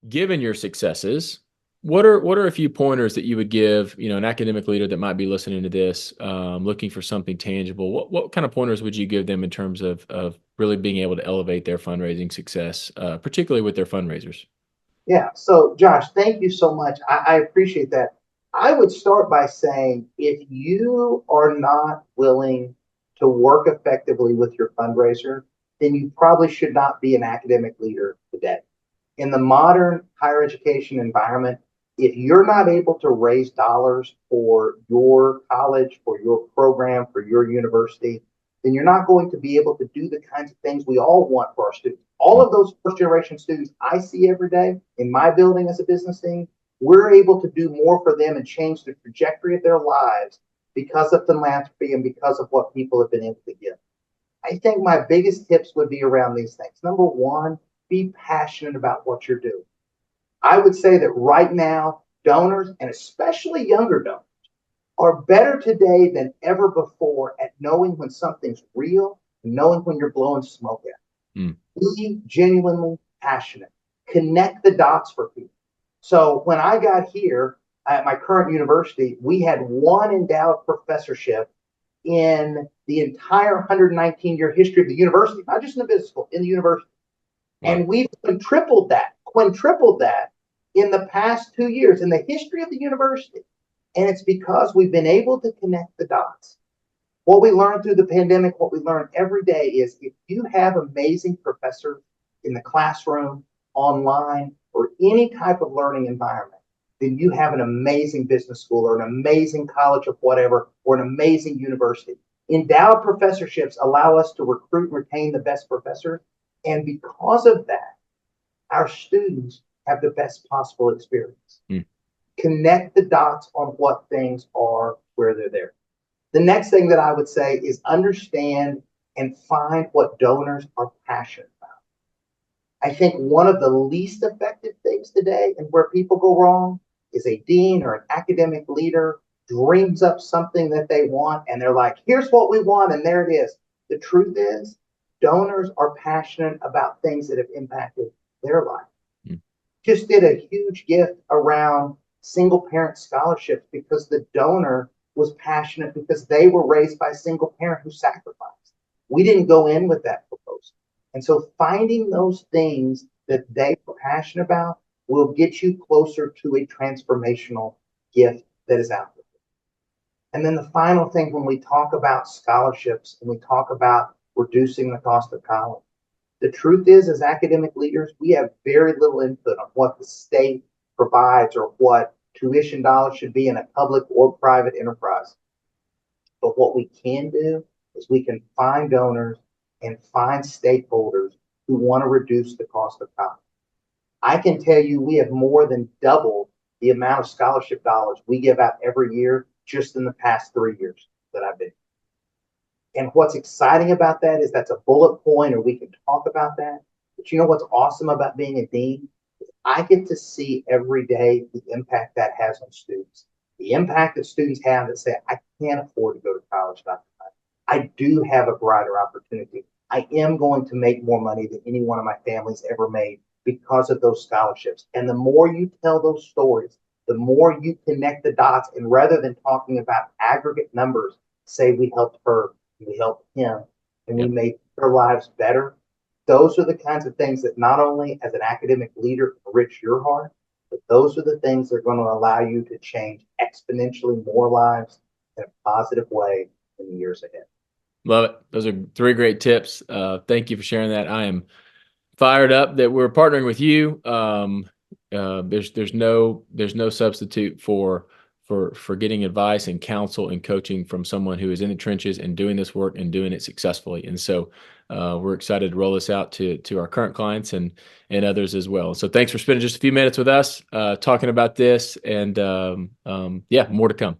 given your successes, what are a few pointers that you would give, an academic leader that might be listening to this, looking for something tangible? What kind of pointers would you give them in terms of really being able to elevate their fundraising success, particularly with their fundraisers? Yeah. So, Josh, thank you so much. I appreciate that. I would start by saying if you are not willing to work effectively with your fundraiser, then you probably should not be an academic leader today. In the modern higher education environment, if you're not able to raise dollars for your college, for your program, for your university, then you're not going to be able to do the kinds of things we all want for our students. All Mm. of those first generation students I see every day in my building as a business team, we're able to do more for them and change the trajectory of their lives because of philanthropy and because of what people have been able to give. I think my biggest tips would be around these things. Number one, be passionate about what you're doing. I would say that right now, donors, and especially younger donors, are better today than ever before at knowing when something's real and knowing when you're blowing smoke at Mm. it. Be genuinely passionate. Connect the dots for people. So when I got here at my current university, we had one endowed professorship in the entire 119-year history of the university, not just in the business school, in the university. Wow. And we've quintupled that in the past 2 years in the history of the university. And it's because we've been able to connect the dots. What we learned through the pandemic, what we learn every day is if you have amazing professors in the classroom, online, or any type of learning environment, then you have an amazing business school or an amazing college of whatever, or an amazing university. Endowed professorships allow us to recruit and retain the best professors. And because of that, our students have the best possible experience. Mm. Connect the dots on what things are where they're there. The next thing that I would say is understand and find what donors are passionate about. I think one of the least effective things today and where people go wrong is a dean or an academic leader dreams up something that they want and they're like, here's what we want, and there it is. The truth is, donors are passionate about things that have impacted their life. Mm. Just did a huge gift around single parent scholarships because the donor was passionate because they were raised by a single parent who sacrificed. We didn't go in with that proposal. And so finding those things that they were passionate about will get you closer to a transformational gift that is out there. And then the final thing when we talk about scholarships and we talk about reducing the cost of college, the truth is, as academic leaders, we have very little input on what the state provides or what tuition dollars should be in a public or private enterprise. But what we can do is we can find donors and find stakeholders who want to reduce the cost of college. I can tell you we have more than doubled the amount of scholarship dollars we give out every year just in the past 3 years that I've been. And what's exciting about that is that's a bullet point, or we can talk about that. But you know what's awesome about being a dean? I get to see every day the impact that has on students. The impact that students have that say, I can't afford to go to college, Dr. I do have a brighter opportunity. I am going to make more money than any one of my families ever made because of those scholarships. And the more you tell those stories, the more you connect the dots. And rather than talking about aggregate numbers, say we helped her, we helped him, and we Yep. made their lives better. Those are the kinds of things that not only as an academic leader enrich your heart, but those are the things that are going to allow you to change exponentially more lives in a positive way in the years ahead. Love it. Those are three great tips. Thank you for sharing that. I am fired up that we're partnering with you. There's no substitute for getting advice and counsel and coaching from someone who is in the trenches and doing this work and doing it successfully. And so we're excited to roll this out to our current clients and others as well. So thanks for spending just a few minutes with us talking about this, and yeah, more to come.